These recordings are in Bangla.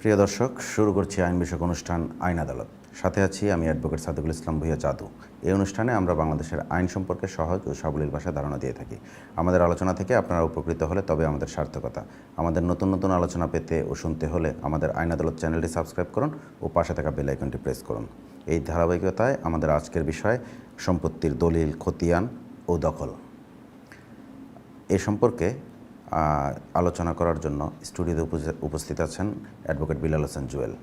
প্রিয় দর্শক, শুরু করছি আইন বিষয়ক অনুষ্ঠান আইন আদালত। সাথে আছি আমি অ্যাডভোকেট সাদেকুল ইসলাম ভূঁইয়া চাঁদু। এই অনুষ্ঠানে আমরা বাংলাদেশের আইন সম্পর্কে সহজ ও সাবলীল ভাষায় ধারণা দিয়ে থাকি। আমাদের আলোচনা থেকে আপনারা উপকৃত হলে তবে আমাদের সার্থকতা। আমাদের নতুন নতুন আলোচনা পেতে ও শুনতে হলে আমাদের আইন আদালত চ্যানেলটি সাবস্ক্রাইব করুন ও পাশে থাকা বেল আইকনটি প্রেস করুন। এই ধারাবাহিকতায় আমাদের আজকের বিষয় সম্পত্তির দলিল, খতিয়ান ও দখল। এ সম্পর্কে আলোচনা করার জন্য স্টুডিওতে উপস্থিত আছেন অ্যাডভোকেট বিলাল হোসেন জুয়েল।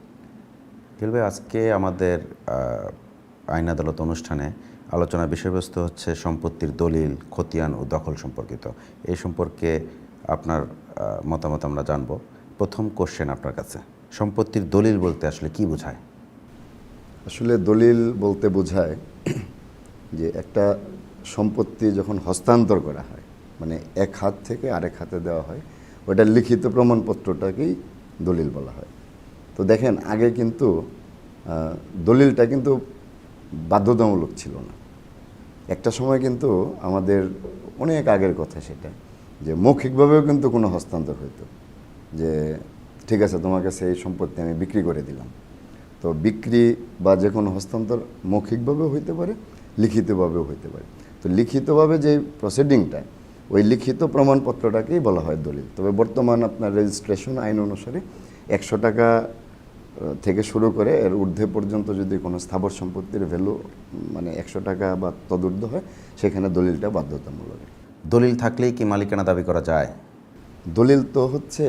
জুয়েল ভাই, আজকে আমাদের আইন আদালত অনুষ্ঠানে আলোচনার বিষয়বস্তু হচ্ছে সম্পত্তির দলিল, খতিয়ান ও দখল সম্পর্কিত। এই সম্পর্কে আপনার মতামত আমরা জানব। প্রথম কোশ্চেন আপনার কাছে, সম্পত্তির দলিল বলতে আসলে কি বোঝায়? আসলে দলিল বলতে বোঝায় যে একটা সম্পত্তি যখন হস্তান্তর করা হয়, মানে এক হাত থেকে আরেক হাতে দেওয়া হয়, ওটার লিখিত প্রমাণপত্রটাকেই দলিল বলা হয়। তো দেখেন, আগে কিন্তু দলিলটা কিন্তু বাধ্যতামূলক ছিল না। একটা সময় কিন্তু আমাদের অনেক আগের কথা সেটা, যে মৌখিকভাবেও কিন্তু কোনো হস্তান্তর হইতো, যে ঠিক আছে তোমার কাছে এই সম্পত্তি আমি বিক্রি করে দিলাম। তো বিক্রি বা যে কোনো হস্তান্তর মৌখিকভাবেও হইতে পারে, লিখিতভাবেও হইতে পারে। তো লিখিতভাবে যে প্রসিডিংটা, ওই লিখিত প্রমাণপত্রটাকেই বলা হয় দলিল। তবে বর্তমান আপনার রেজিস্ট্রেশন আইন অনুসারে 100 টাকা থেকে শুরু করে এর ঊর্ধ্বে পর্যন্ত যদি কোনো স্থাবর সম্পত্তির ভ্যালু মানে 100 টাকা বা তদূর্ধ্ব হয়, সেখানে দলিলটা বাধ্যতামূলক। দলিল থাকলেই কি মালিকানা দাবি করা যায়? দলিল তো হচ্ছে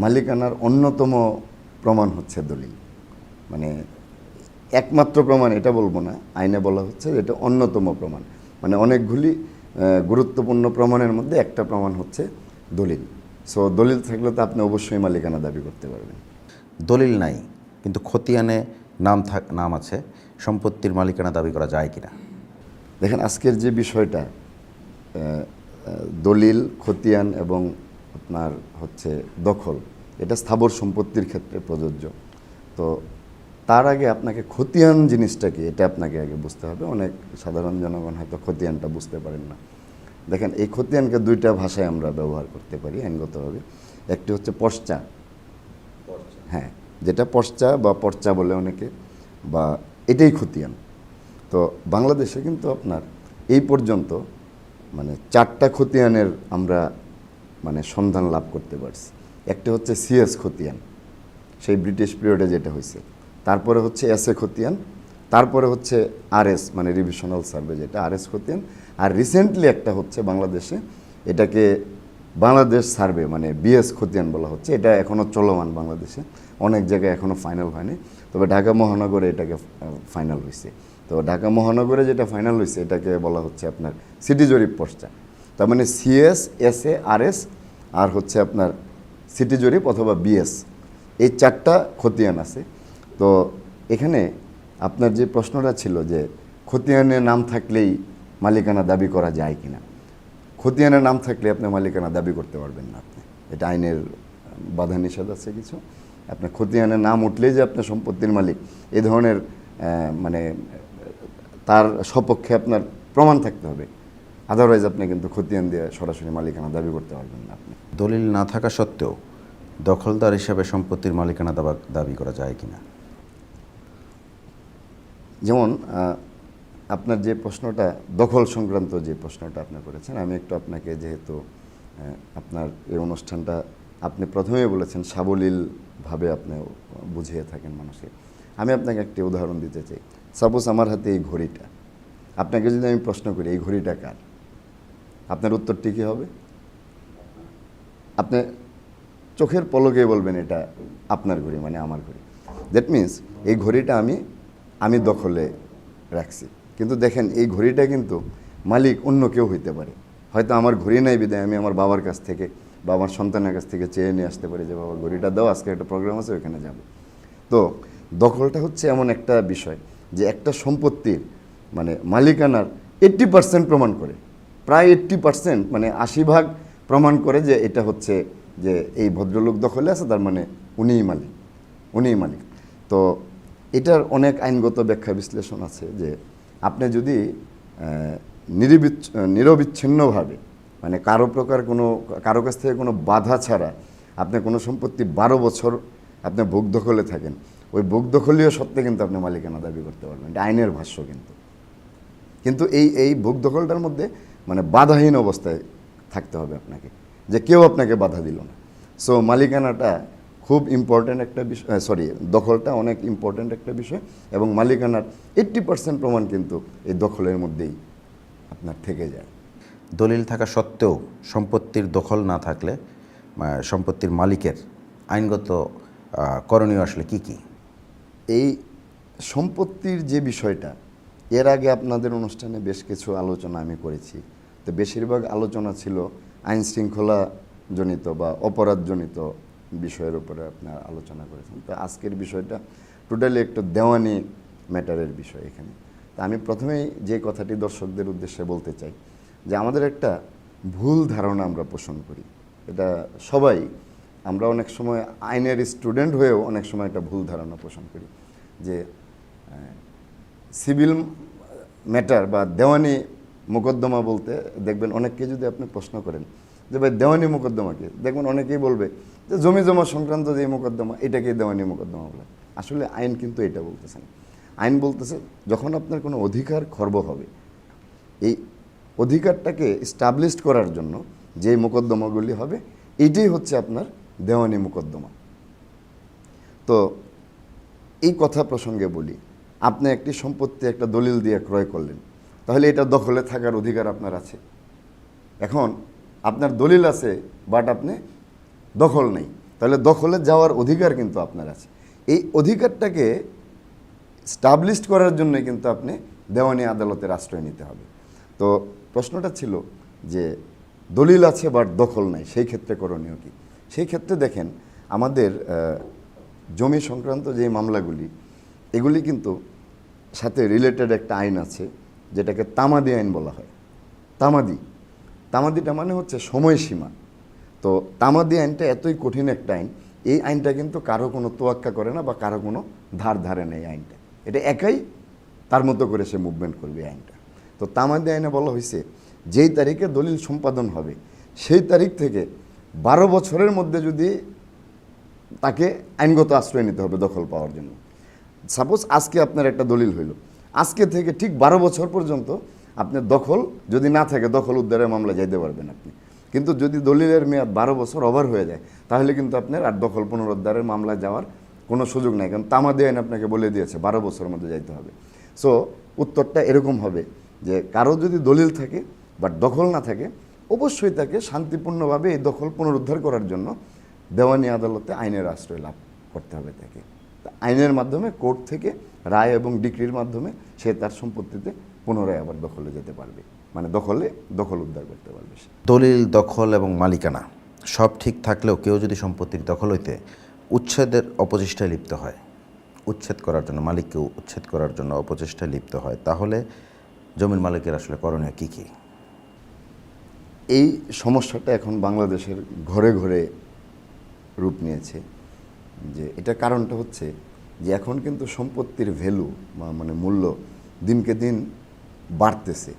মালিকানার অন্যতম প্রমাণ হচ্ছে দলিল, মানে একমাত্র প্রমাণ এটা বলবো না, আইনে বলা হচ্ছে এটা অন্যতম প্রমাণ। মানে অনেকগুলি গুরুত্বপূর্ণ প্রমাণের মধ্যে একটা প্রমাণ হচ্ছে দলিল। সো দলিল থাকলে তো আপনি অবশ্যই মালিকানা দাবি করতে পারবেন। দলিল নাই কিন্তু খতিয়ানে নাম আছে, সম্পত্তির মালিকানা দাবি করা যায় কিনা? দেখেন, আজকের যে বিষয়টা দলিল, খতিয়ান এবং আপনার হচ্ছে দখল, এটা স্থাবর সম্পত্তির ক্ষেত্রে প্রযোজ্য। তো তার আগে আপনাকে খতিয়ান জিনিসটা কি, এটা আপনাকে আগে বুঝতে হবে। অনেক সাধারণ জনগণ হয়তো খতিয়ানটা বুঝতে পারেন না। দেখেন, এই খতিয়ানকে দুইটা ভাষায় আমরা ব্যবহার করতে পারি আইনগতভাবে। একটি হচ্ছে পর্চা, হ্যাঁ, যেটা পর্চা বা পর্চা বলে অনেকে, বা এটাই খতিয়ান। তো বাংলাদেশে কিন্তু আপনার এই পর্যন্ত মানে 4টা খতিয়ানের আমরা মানে সন্ধান লাভ করতে পারছি। একটা হচ্ছে সিএস খতিয়ান, সেই ব্রিটিশ পিরিয়ডে যেটা হয়েছে। তারপরে হচ্ছে এসএ খতিয়ান, তারপরে হচ্ছে আরএস মানে রিভিশনাল সার্ভে, যেটা আরএস খতিয়ান। আর রিসেন্টলি একটা হচ্ছে বাংলাদেশে, এটাকে বাংলাদেশ সার্ভে মানে বিএস খতিয়ান বলা হচ্ছে। এটা এখনও চলমান বাংলাদেশে, অনেক জায়গায় এখনও ফাইনাল হয়নি, তবে ঢাকা মহানগরে এটাকে ফাইনাল হয়েছে। তো ঢাকা মহানগরে যেটা ফাইনাল হয়েছে এটাকে বলা হচ্ছে আপনার সিটি জরিপ পর্চা। তার মানে সিএস, এসএ, আরএস আর হচ্ছে আপনার সিটি জরিপ অথবা বিএস, এই 4টা খতিয়ান আছে। তো এখানে আপনার যে প্রশ্নটা ছিল যে খতিয়ানের নাম থাকলেই মালিকানা দাবি করা যায় কিনা, খতিয়ানের নাম থাকলে আপনি মালিকানা দাবি করতে পারবেন না। আপনি এটা আইনের বাধা নিষেধ আছে কিছু। আপনার খতিয়ানের নাম উঠলেই যে আপনার সম্পত্তির মালিক, এই ধরনের মানে তার সপক্ষে আপনার প্রমাণ থাকতে হবে। আদারওয়াইজ আপনি কিন্তু খতিয়ান দিয়ে সরাসরি মালিকানা দাবি করতে পারবেন না। আপনি দলিল না থাকা সত্ত্বেও দখলদার হিসাবে সম্পত্তির মালিকানা দাবি করা যায় কিনা? যেমন আপনার যে প্রশ্নটা দখল সংক্রান্ত যে প্রশ্নটা আপনি করেছেন, আমি একটু আপনাকে, যেহেতু আপনার এই অনুষ্ঠানটা আপনি প্রথমেই বলেছেন সাবলীলভাবে আপনি বুঝিয়ে থাকেন মানুষকে, আমি আপনাকে একটি উদাহরণ দিতে চাই। সাপোজ আমার হাতে এই ঘড়িটা, আপনাকে যদি আমি প্রশ্ন করি এই ঘড়িটা কার, আপনার উত্তরটি কী হবে? আপনি চোখের পলকে বলবেন এটা আপনার ঘড়ি, মানে আমার ঘড়ি। দ্যাট মিনস এই ঘড়িটা আমি দখলে রাখছি। কিন্তু দেখেন, এই ঘড়িটা কিন্তু মালিক অন্য কেউ হইতে পারে। হয়তো আমার ঘড়ি নাই বিদায় আমি আমার বাবার কাছ থেকে বা আমার সন্তানের কাছ থেকে চেয়ে নিয়ে আসতে পারি যে বাবা ঘড়িটা দাও, আজকে একটা প্রোগ্রাম আছে, ওইখানে যাব। তো দখলটা হচ্ছে এমন একটা বিষয় যে একটা সম্পত্তির মানে মালিকানার 80% প্রমাণ করে, প্রায় 80%, মানে 80% প্রমাণ করে যে এটা হচ্ছে যে এই ভদ্রলোক দখলে আছে, তার মানে উনিই মালিক। তো এটার অনেক আইনগত ব্যাখ্যা বিশ্লেষণ আছে যে আপনি যদি নিরবিচ্ছিন্নভাবে মানে কারো কাছ থেকে কোনো বাধা ছাড়া আপনি কোনো সম্পত্তি 12 বছর আপনি ভোগ দখলে থাকেন, ওই ভোগ দখলীয় সত্ত্বে কিন্তু আপনি মালিকানা দাবি করতে পারবেন। এটা আইনের ভাষ্য কিন্তু এই ভোগ দখলটার মধ্যে মানে বাধাহীন অবস্থায় থাকতে হবে আপনাকে, যে কেউ আপনাকে বাধা দিল না। সো মালিকানাটা খুব ইম্পর্ট্যান্ট একটা বিষয়, দখলটা অনেক ইম্পর্ট্যান্ট একটা বিষয়, এবং মালিকানার 80% প্রমাণ কিন্তু এই দখলের মধ্যেই আপনার থেকে যায়। দলিল থাকা সত্ত্বেও সম্পত্তির দখল না থাকলে সম্পত্তির মালিকের আইনগত করণীয় আসলে কি কি? এই সম্পত্তির যে বিষয়টা, এর আগে আপনাদের অনুষ্ঠানে বেশ কিছু আলোচনা আমি করেছি। তো বেশিরভাগ আলোচনা ছিল আইন শৃঙ্খলা জনিত বা অপরাধজনিত বিষয়ের উপরে আপনার আলোচনা করেছেন। তো আজকের বিষয়টা টোটালি একটা দেওয়ানি ম্যাটারের বিষয় এখানে। তা আমি প্রথমেই যে কথাটি দর্শকদের উদ্দেশ্যে বলতে চাই, যে আমাদের একটা ভুল ধারণা আমরা পোষণ করি। এটা সবাই, আমরা অনেক সময় আইনের স্টুডেন্ট হয়েও অনেক সময় একটা ভুল ধারণা পোষণ করি যে সিভিল ম্যাটার বা দেওয়ানি মোকদ্দমা বলতে দেখবেন অনেককে যদি আপনি প্রশ্ন করেন যে ভাই দেওয়ানি মোকদ্দমাকে, দেখবেন অনেকেই বলবে যে জমি জমা সংক্রান্ত যে মোকদ্দমা, এটাকে দেওয়ানি মোকদ্দমা বলে। আসলে আইন কিন্তু এটা বলতেছে না। আইন বলতেছে যখন আপনার কোনো অধিকার খর্ব হবে, এই অধিকারটাকে স্টাবলিশড করার জন্য যে মোকদ্দমাগুলি হবে, এইটাই হচ্ছে আপনার দেওয়ানি মোকদ্দমা। তো এই কথা প্রসঙ্গে বলি, আপনি একটি সম্পত্তি একটা দলিল দিয়ে ক্রয় করলেন, তাহলে এটা দখলে থাকার অধিকার আপনার আছে। এখন আপনার দলিল আছে বাট আপনি দখল নেই, তাহলে দখলে যাওয়ার অধিকার কিন্তু আপনার আছে। এই অধিকারটাকে স্টাবলিশড করার জন্য কিন্তু আপনি দেওয়ানি আদালতের আশ্রয় নিতে হবে। তো প্রশ্নটা ছিল যে দলিল আছে বাট দখল নাই, সেই ক্ষেত্রে করণীয় কি? সেই ক্ষেত্রে দেখেন আমাদের জমি সংক্রান্ত যে মামলাগুলি, এগুলি কিন্তু সাথে রিলেটেড একটা আইন আছে যেটাকে তামাদি আইন বলা হয়। তামাদিটা মানে হচ্ছে সময়সীমা। তো তামাদি আইনটা এতই কঠিন একটা আইন, এই আইনটা কিন্তু কারো কোনো তোয়াক্কা করে না বা কারো কোনো ধার ধারে নেই আইনটা। এটা একাই তার মতো করে সে মুভমেন্ট করবে আইনটা। তো তামাদি আইনে বলা হয়েছে যেই তারিখে দলিল সম্পাদন হবে সেই তারিখ থেকে 12 বছরের মধ্যে যদি তাকে আইনগত আশ্রয় নিতে হবে দখল পাওয়ার জন্য। সাপোজ আজকে আপনার একটা দলিল হইল, আজকে থেকে ঠিক 12 বছর পর্যন্ত আপনার দখল যদি না থাকে, দখল উদ্ধারের মামলা যাইতে পারবেন আপনি। কিন্তু যদি দলিলের মেয়াদ 12 বছর ওভার হয়ে যায়, তাহলে কিন্তু আপনার আর দখল পুনরুদ্ধারের মামলা যাওয়ার কোনো সুযোগ নাই, কারণ তামাদি আইন আপনাকে বলে দিয়েছে 12 বছরের মধ্যে যাইতে হবে। সো উত্তরটা এরকম হবে যে কারো যদি দলিল থাকে বাট দখল না থাকে, অবশ্যই তাকে শান্তিপূর্ণভাবে এই দখল পুনরুদ্ধার করার জন্য দেওয়ানি আদালতে আইনের আশ্রয় লাভ করতে হবে তাকে। আইনের মাধ্যমে কোর্ট থেকে রায় এবং ডিক্রির মাধ্যমে সে তার সম্পত্তিতে পুনরায় আবার দখলে যেতে পারবে, মানে দখল উদ্ধার করতে পারবে সে। দলিল, দখল এবং মালিকানা সব ঠিক থাকলেও কেউ যদি সম্পত্তির দখল হইতে উচ্ছেদের অপচেষ্টায় লিপ্ত হয়, উচ্ছেদ করার জন্য, মালিককে উচ্ছেদ করার জন্য অপচেষ্টায় লিপ্ত হয়, তাহলে জমির মালিকের আসলে করণীয় কী কী? এই সমস্যাটা এখন বাংলাদেশের ঘরে ঘরে রূপ নিয়েছে। যে এটা কারণটা হচ্ছে যে এখন কিন্তু সম্পত্তির ভ্যালু মানে মূল্য দিনকে দিন বাড়তেছে,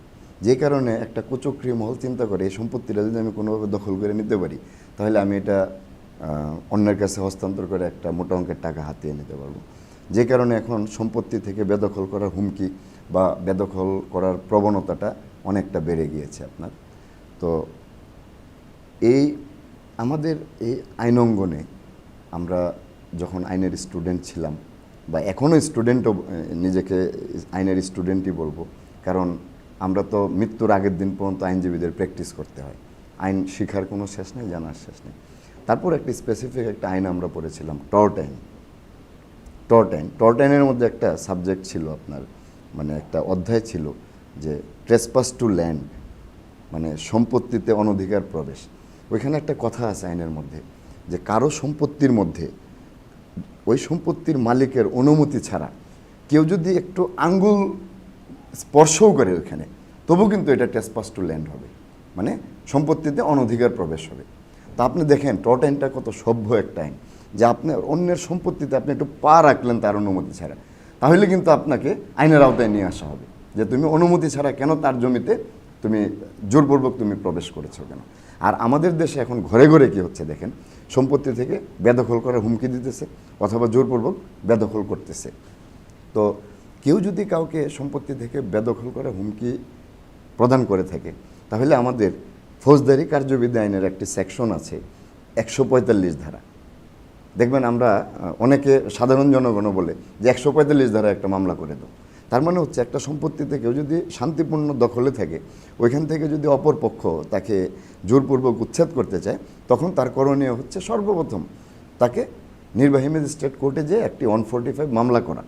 যে কারণে একটা কুচক্রী মহল চিন্তা করে এই সম্পত্তিটা যদি আমি কোনোভাবে দখল করে নিতে পারি, তাহলে আমি এটা অন্যের কাছে হস্তান্তর করে একটা মোটা অঙ্কের টাকা হাতিয়ে নিতে পারবো। যে কারণে এখন সম্পত্তি থেকে বেদখল করার হুমকি বা বেদখল করার প্রবণতাটা অনেকটা বেড়ে গিয়েছে আপনার। তো আমাদের এই আইন অঙ্গনে আমরা যখন আইনের স্টুডেন্ট ছিলাম, বা এখনও স্টুডেন্টও, নিজেকে আইনের স্টুডেন্টই বলবো, কারণ আমরা তো মৃত্যুর আগের দিন পর্যন্ত আইনজীবীদের প্র্যাকটিস করতে হয়। আইন শেখার কোনো শেষ নেই, জানার শেষ নেই। তারপর একটা স্পেসিফিক একটা আইন আমরা পড়েছিলাম, টর্ট আইনের মধ্যে একটা সাবজেক্ট ছিল আপনার, মানে একটা অধ্যায় ছিল যে ট্রেসপাস টু ল্যান্ড, মানে সম্পত্তিতে অনধিকার প্রবেশ। ওইখানে একটা কথা আছে আইনের মধ্যে যে কারো সম্পত্তির মধ্যে ওই সম্পত্তির মালিকের অনুমতি ছাড়া কেউ যদি একটু আঙ্গুল স্পর্শও করে ওইখানে, তবু কিন্তু এটা ট্রেসপাস টু ল্যান্ড হবে, মানে সম্পত্তিতে অনধিকার প্রবেশ হবে। তো আপনি দেখেন টর্ট আইনটা কত সভ্য একটা আইন, যে আপনি অন্যের সম্পত্তিতে আপনি একটু পা রাখলেন তার অনুমতি ছাড়া, তাহলে কিন্তু আপনাকে আইনের আওতায় নিয়ে আসা হবে যে তুমি অনুমতি ছাড়া কেন তার জমিতে তুমি জোরপূর্বক তুমি প্রবেশ করেছো কেন। আর আমাদের দেশে এখন ঘরে ঘরে কি হচ্ছে দেখেন, সম্পত্তি থেকে বেদখল করার হুমকি দিতেছে অথবা জোরপূর্বক বেদখল করতেছে। তো কেউ যদি কাউকে সম্পত্তি থেকে বেদখল করার হুমকি প্রদান করে থাকে, তাহলে আমাদের ফৌজদারি কার্যবিধি আইনের একটি সেকশন আছে 145 ধারা। দেখবেন আমরা অনেকে সাধারণ জনগণও বলে যে 145 ধারা একটা মামলা করে দাও। তার মানে হচ্ছে একটা সম্পত্তিতে কেউ যদি শান্তিপূর্ণ দখলে থাকে, ওইখান থেকে যদি অপর পক্ষ তাকে জোরপূর্বক উচ্ছেদ করতে চায়, তখন তার করণীয় হচ্ছে সর্বপ্রথম তাকে নির্বাহী ম্যাজিস্ট্রেট কোর্টে যেয়ে একটি 145 মামলা করা।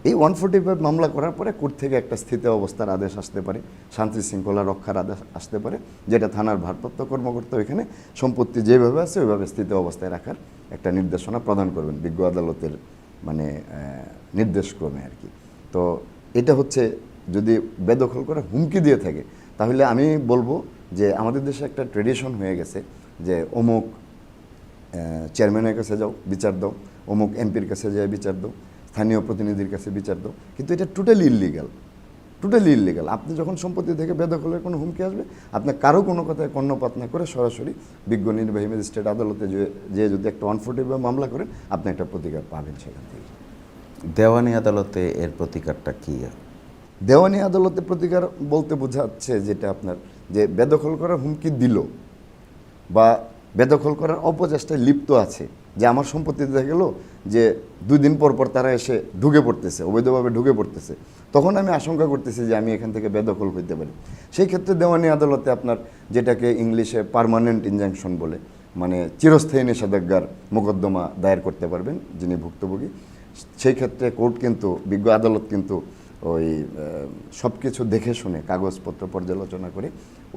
এই 145 মামলা করার পরে কোর্ট থেকে একটা স্থিতি অবস্থার আদেশ আসতে পারে, শান্তি শৃঙ্খলা রক্ষার আদেশ আসতে পারে, যেটা থানার ভারপ্রাপ্ত কর্মকর্তা ওইখানে সম্পত্তি যেভাবে আছে ওইভাবে স্থিতি অবস্থায় রাখার একটা নির্দেশনা প্রদান করবেন বিজ্ঞ আদালতের মানে নির্দেশক্রমে আর কি। তো এটা হচ্ছে যদি বেদখল করে হুমকি দিয়ে থাকে, তাহলে আমি বলবো যে আমাদের দেশে একটা ট্রেডিশন হয়ে গেছে যে অমুক চেয়ারম্যানের কাছে যাও বিচার দাও, অমুক এমপির কাছে যায় বিচার দাও, স্থানীয় প্রতিনিধির কাছে বিচার দাও, কিন্তু এটা টোটালি ইল্লিগাল। আপনি যখন সম্পত্তি থেকে বেদখলের কোনো হুমকি আসবে, আপনি কারো কোনো কথায় কর্ণপাত না করে সরাসরি বিজ্ঞ নির্বাহী ম্যাজিস্ট্রেট আদালতে যে যদি একটা 145 মামলা করেন, আপনি একটা প্রতিকার পাবেন সেখান থেকে। দেওয়ানি আদালতে এর প্রতিকারটা কী? দেওয়ানি আদালতে প্রতিকার বলতে বোঝাচ্ছে যেটা আপনার যে বেদখল করার হুমকি দিল বা বেদখল করার অপচেষ্টায় লিপ্ত আছে, যে আমার সম্পত্তি দেখা গেল যে 2 দিন পর পর তারা এসে ঢুকে পড়তেছে, অবৈধভাবে ঢুকে পড়তেছে, তখন আমি আশঙ্কা করতেছি যে আমি এখান থেকে বেদখল হইতে পারি। সেই ক্ষেত্রে দেওয়ানি আদালতে আপনার যেটাকে ইংলিশে পার্মানেন্ট ইনজাংশন বলে, মানে চিরস্থায়ী নিষেধাজ্ঞার মোকদ্দমা দায়ের করতে পারবেন যিনি ভুক্তভোগী। সেই ক্ষেত্রে কোর্ট কিন্তু বিজ্ঞ আদালত কিন্তু ওই সব কিছু দেখে শুনে কাগজপত্র পর্যালোচনা করে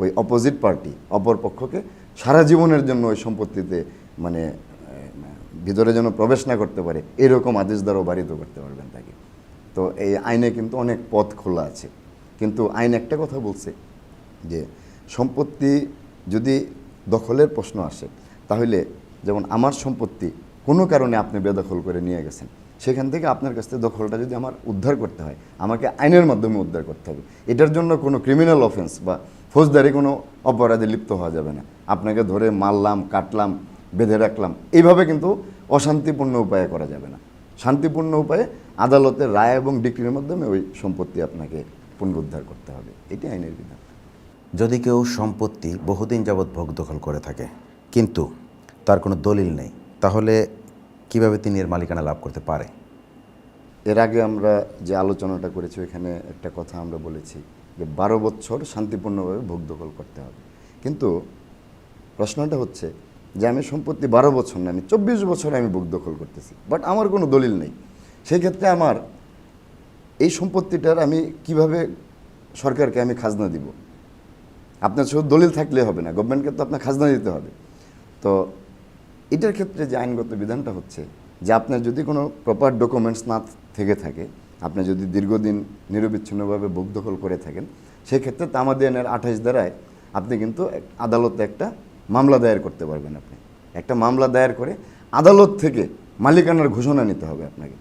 ওই অপোজিট পার্টি অপর পক্ষকে সারা জীবনের জন্য ওই সম্পত্তিতে মানে ভিতরে যেন প্রবেশ না করতে পারে এরকম আদেশ দ্বারাও বারিত করতে পারবেন তাকে। তো এই আইনে কিন্তু অনেক পথ খোলা আছে, কিন্তু আইন একটা কথা বলছে যে সম্পত্তি যদি দখলের প্রশ্ন আসে, তাহলে যেমন আমার সম্পত্তি কোনো কারণে আপনি বেদখল করে নিয়ে গেছেন, সেখান থেকে আপনার কাছ থেকে দখলটা যদি আমার উদ্ধার করতে হয়, আমাকে আইনের মাধ্যমে উদ্ধার করতে হবে। এটার জন্য কোনো ক্রিমিনাল অফেন্স বা ফৌজদারি কোনো অপরাধে লিপ্ত হওয়া যাবে না। আপনাকে ধরে মারলাম, কাটলাম, বেঁধে রাখলাম, এইভাবে কিন্তু অশান্তিপূর্ণ উপায়ে করা যাবে না। শান্তিপূর্ণ উপায়ে আদালতের রায় এবং ডিক্রির মাধ্যমে ওই সম্পত্তি আপনাকে পুনরুদ্ধার করতে হবে, এটি আইনের বিধান। যদি কেউ সম্পত্তি বহুদিন যাবৎ ভোগ দখল করে থাকে কিন্তু তার কোনো দলিল নেই, তাহলে কিভাবে তিনি এর মালিকানা লাভ করতে পারে? এর আগে আমরা যে আলোচনাটা করেছি ওইখানে একটা কথা আমরা বলেছি যে 12 বছর শান্তিপূর্ণভাবে ভোগ দখল করতে হবে। কিন্তু প্রশ্নটা হচ্ছে যে আমি সম্পত্তি 12 বছর না, আমি 24 বছর আমি ভোগ দখল করতেছি, বাট আমার কোনো দলিল নেই। সেই ক্ষেত্রে আমার এই সম্পত্তিটার আমি কিভাবে সরকারকে আমি খাজনা দিব? আপনার শুধু দলিল থাকলে হবে না, গভর্নমেন্টকে তো আপনার খাজনা দিতে হবে। তো এটার ক্ষেত্রে যে আইনগত বিধানটা হচ্ছে যে আপনার যদি কোনো প্রপার ডকুমেন্টস না থেকে থাকে, আপনি যদি দীর্ঘদিন নিরবিচ্ছিন্নভাবে ভোগ দখল করে থাকেন, সেক্ষেত্রে তামাদি আইনের 28 ধারায় আপনি কিন্তু আদালতে একটা মামলা দায়ের করতে পারবেন। আপনি একটা মামলা দায়ের করে আদালত থেকে মালিকানার ঘোষণা নিতে হবে আপনাকে।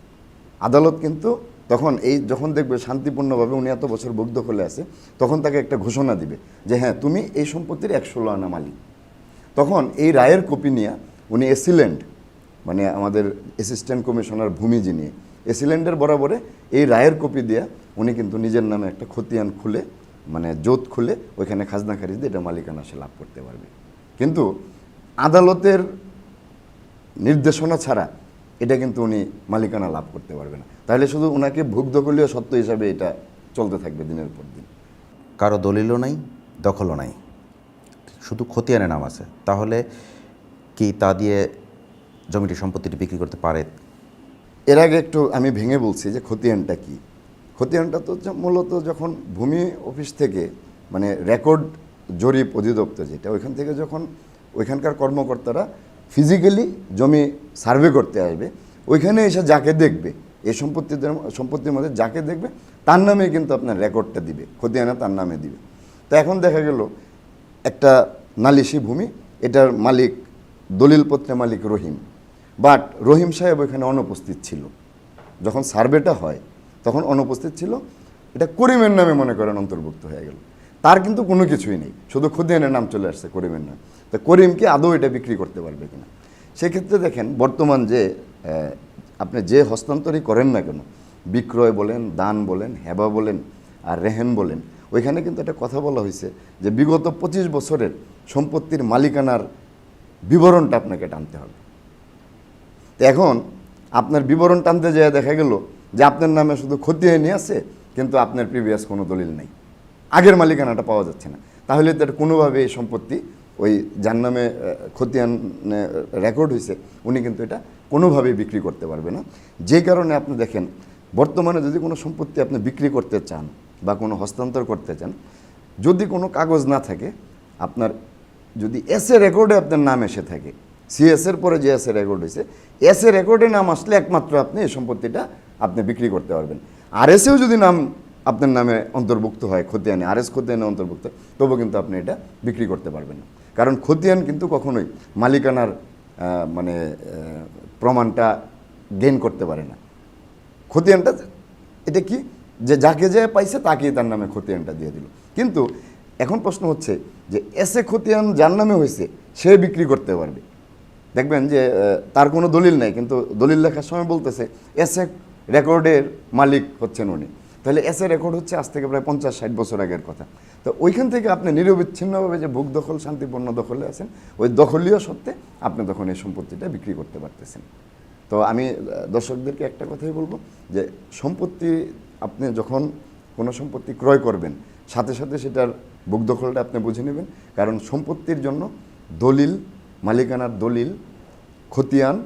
আদালত কিন্তু তখন যখন দেখবে শান্তিপূর্ণভাবে উনি এত বছর ভোগ দখলে আছে, তখন তাকে একটা ঘোষণা দিবে যে হ্যাঁ তুমি এই সম্পত্তির 116 আনা মালিক। তখন এই রায়ের কপি নিয়ে উনি এসিল্যান্ড, মানে আমাদের অ্যাসিস্ট্যান্ট কমিশনার ভূমি যিনি, এসিল্যান্ডের বরাবরে এই রায়ের কপি দিয়ে উনি কিন্তু নিজের নামে একটা খতিয়ান খুলে, মানে জোত খুলে ওইখানে খাজনা খারিজ দিয়ে এটা মালিকানা সে লাভ করতে পারবে। কিন্তু আদালতের নির্দেশনা ছাড়া এটা কিন্তু উনি মালিকানা লাভ করতে পারবে না। তাহলে শুধু ওনাকে ভোগ দখলীয় সত্ত্ব হিসাবে এটা চলতে থাকবে দিনের পর দিন। কারো দলিলও নাই, দখলও নাই, শুধু খতিয়ানের নাম আছে, তাহলে কি তা দিয়ে জমিটি সম্পত্তিটি বিক্রি করতে পারে? এর আগে একটু আমি ভেঙে বলছি যে খতিয়ানটা কি। খতিয়ানটা তো মূলত যখন ভূমি অফিস থেকে, মানে রেকর্ড জরিপ অধিদপ্তর যেটা, ওইখান থেকে যখন ওইখানকার কর্মকর্তারা ফিজিক্যালি জমি সার্ভে করতে আসবে, ওইখানে এসে যাকে দেখবে, এই সম্পত্তির মধ্যে যাকে দেখবে তার নামে কিন্তু আপনার রেকর্ডটা দিবে, খতিয়ানা তার নামে দিবে। তো এখন দেখা গেল একটা নালিশি ভূমি, এটার মালিক দলিলপত্রে মালিক রহিম, বাট রহিম সাহেব ওইখানে অনুপস্থিত ছিল। যখন সার্ভেটা হয় তখন অনুপস্থিত ছিল, এটা করিমের নামে মনে করেন অন্তর্ভুক্ত হয়ে গেল। তার কিন্তু কোনো কিছুই নেই, শুধু খতিয়ানের নাম চলে আসছে করিমের নাম। তো করিম কি আদৌ এটা বিক্রি করতে পারবে কিনা? সেক্ষেত্রে দেখেন বর্তমান যে আপনি যে হস্তান্তরই করেন না কেন, বিক্রয় বলেন, দান বলেন, হেবা বলেন আর রেহেন বলেন, ওইখানে কিন্তু একটা কথা বলা হয়েছে যে বিগত 25 বছরের সম্পত্তির মালিকানার বিবরণটা আপনাকে টানতে হবে। তো এখন আপনার বিবরণ টানতে যেয়ে দেখা গেল যে আপনার নামে শুধু খতিয়ানি আছে, কিন্তু আপনার প্রিভিয়াস কোনো দলিল নেই, আগের মালিকানাটা পাওয়া যাচ্ছে না। তাহলে তার কোনোভাবে এই সম্পত্তি ওই যার নামে খতিয়ান রেকর্ড হয়েছে উনি কিন্তু এটা কোনোভাবেই বিক্রি করতে পারবে না। যে কারণে আপনি দেখেন বর্তমানে যদি কোনো সম্পত্তি আপনি বিক্রি করতে চান বা কোনো হস্তান্তর করতে চান, যদি কোনো কাগজ না থাকে, আপনার যদি এসএ রেকর্ডে আপনার নাম এসে থাকে, সিএসের পরে যে এসএ রেকর্ড হয়েছে, এসএ রেকর্ডে নাম আসলে একমাত্র আপনি এই সম্পত্তিটা আপনি বিক্রি করতে পারবেন। আরএসেও যদি নাম আপনার নামে অন্তর্ভুক্ত হয়, খতিয়ানে আরএস খতিয়ানে অন্তর্ভুক্ত, তবু কিন্তু আপনি এটা বিক্রি করতে পারবেন না। কারণ খতিয়ান কিন্তু কখনোই মালিকানার মানে প্রমাণটা গেইন করতে পারে না। খতিয়ানটা এটা কি, যে যাকে যে পাইছে তাকেই তার নামে খতিয়ানটা দিয়ে দিল। কিন্তু এখন প্রশ্ন হচ্ছে যে এসে খতিয়ান যার নামে হয়েছে সে বিক্রি করতে পারবে। দেখবেন যে তার কোনো দলিল নাই, কিন্তু দলিল লেখার সময় বলতেছে এসে রেকর্ডের মালিক হচ্ছেন উনি। তাহলে এসে রেকর্ড হচ্ছে আজ থেকে প্রায় 50-60 বছর আগের কথা। তো ওইখান থেকে আপনি নিরবিচ্ছিন্নভাবে যে ভোগ দখল, শান্তিপূর্ণ দখলে আছেন, ওই দখলীয় সত্ত্বে আপনি তখন এই সম্পত্তিটা বিক্রি করতে পারতেছেন। তো আমি দর্শকদেরকে একটা কথাই বলবো যে সম্পত্তি আপনি যখন কোনো সম্পত্তি ক্রয় করবেন, সাথে সাথে সেটার ভোগ দখলটা আপনি বুঝে নেবেন। কারণ সম্পত্তির জন্য দলিল, মালিকানার দলিল, খতিয়ান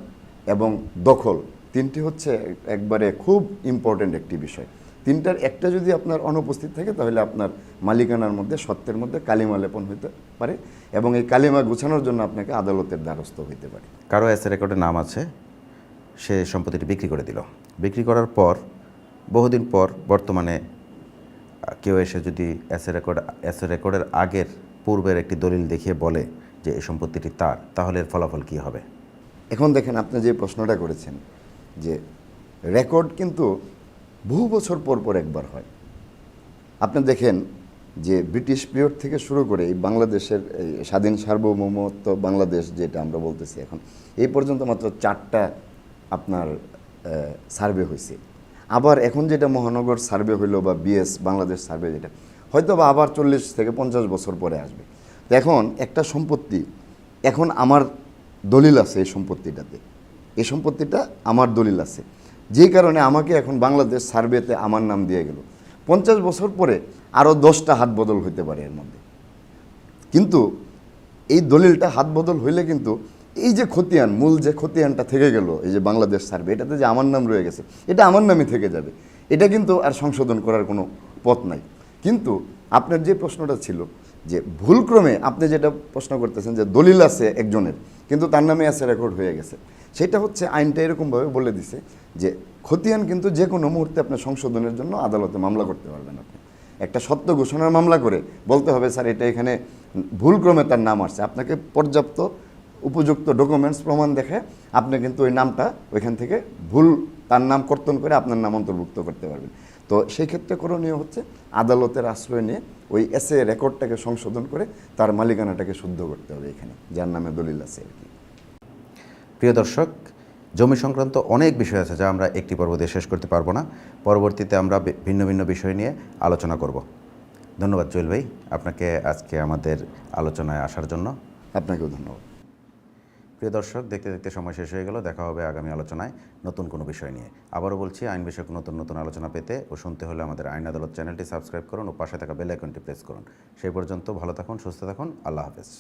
এবং দখল, তিনটি হচ্ছে একবারে খুব ইম্পর্ট্যান্ট একটি বিষয়। তিনটার একটা যদি আপনার অনুপস্থিত থাকে তাহলে আপনার মালিকানার মধ্যে, সত্ত্বের মধ্যে কালিমা লেপন হইতে পারে এবং এই কালিমা গুছানোর জন্য আপনাকে আদালতের দ্বারস্থ হইতে পারে। কারো এসএ রেকর্ডে নাম আছে, সে সম্পত্তিটি বিক্রি করে দিল। বিক্রি করার পর বহুদিন পর বর্তমানে কেউ এসে যদি এসএ রেকর্ডের আগের পূর্বের একটি দলিল দেখিয়ে বলে যে এই সম্পত্তিটি তার, তাহলে এর ফলাফল কী হবে? এখন দেখেন আপনি যে প্রশ্নটা করেছেন যে রেকর্ড কিন্তু বহু বছর পর পর একবার হয়। আপনি দেখেন যে ব্রিটিশ পিরিয়ড থেকে শুরু করে এই বাংলাদেশের এই স্বাধীন সার্বভৌমত্ব বাংলাদেশ যেটা আমরা বলতেছি এখন, এই পর্যন্ত মাত্র 4টা আপনার সার্ভে হয়েছে। আবার এখন যেটা মহানগর সার্ভে হইলো বা বিএস বাংলাদেশ সার্ভে, যেটা হয়তো বা আবার 40 থেকে 50 বছর পরে আসবে। তো এখন একটা সম্পত্তি, এখন আমার দলিল আছে এই সম্পত্তিটাতে, এই সম্পত্তিটা আমার দলিল আছে, যেই কারণে আমাকে এখন বাংলাদেশ সার্ভেতে আমার নাম দিয়ে গেল। 50 বছর পরে আরও 10টা হাত বদল হইতে পারে এর মধ্যে। কিন্তু এই দলিলটা হাত বদল হইলে কিন্তু এই যে খতিয়ান, মূল যে খতিয়ানটা থেকে গেল এই যে বাংলাদেশ সার্ভে, এটাতে যে আমার নাম রয়ে গেছে, এটা আমার নামই থেকে যাবে। এটা কিন্তু আর সংশোধন করার কোনো পথ নাই। কিন্তু আপনার যে প্রশ্নটা ছিল যে ভুলক্রমে আপনি যেটা প্রশ্ন করতেছেন যে দলিল আছে একজনের কিন্তু তার নামে আছে রেকর্ড হয়ে গেছে, সেটা হচ্ছে আইনটা এরকমভাবে বলে দিছে যে খতিয়ান কিন্তু যে কোনো মুহূর্তে আপনি সংশোধনের জন্য আদালতে মামলা করতে পারবেন। আপনি একটা সত্য ঘোষণার মামলা করে বলতে হবে স্যার এটা এখানে ভুলক্রমে তার নাম আসছে, আপনাকে পর্যাপ্ত উপযুক্ত ডকুমেন্টস প্রমাণ দেখে আপনি কিন্তু ওই নামটা ওইখান থেকে ভুল তার নাম কর্তন করে আপনার নাম অন্তর্ভুক্ত করতে পারবেন। তো সেই ক্ষেত্রে করণীয় হচ্ছে আদালতের আশ্রয় নিয়ে ওই এসএ রেকর্ডটাকে সংশোধন করে তার মালিকানাটাকে শুদ্ধ করতে হবে এখানে যার নামে দলিল আছে আর কি। প্রিয় দর্শক, জমি সংক্রান্ত অনেক বিষয় আছে যা আমরা একটি পর্ব দিয়ে শেষ করতে পারবো না। পরবর্তীতে আমরা ভিন্ন ভিন্ন বিষয় নিয়ে আলোচনা করব। ধন্যবাদ জুয়েল ভাই আপনাকে আজকে আমাদের আলোচনায় আসার জন্য। আপনাকেও ধন্যবাদ। প্রিয় দর্শক, দেখতে দেখতে সময় শেষ হয়ে গেল। দেখা হবে আগামী আলোচনায় নতুন কোনো বিষয় নিয়ে। আবারও বলছি, আইন বিষয়ক নতুন নতুন আলোচনা পেতে ও শুনতে হলে আমাদের আইন আদালত চ্যানেলটি সাবস্ক্রাইব করুন ও পাশে থাকা বেল আইকনটি প্রেস করুন। সেই পর্যন্ত ভালো থাকুন, সুস্থ থাকুন। আল্লাহ হাফেজ।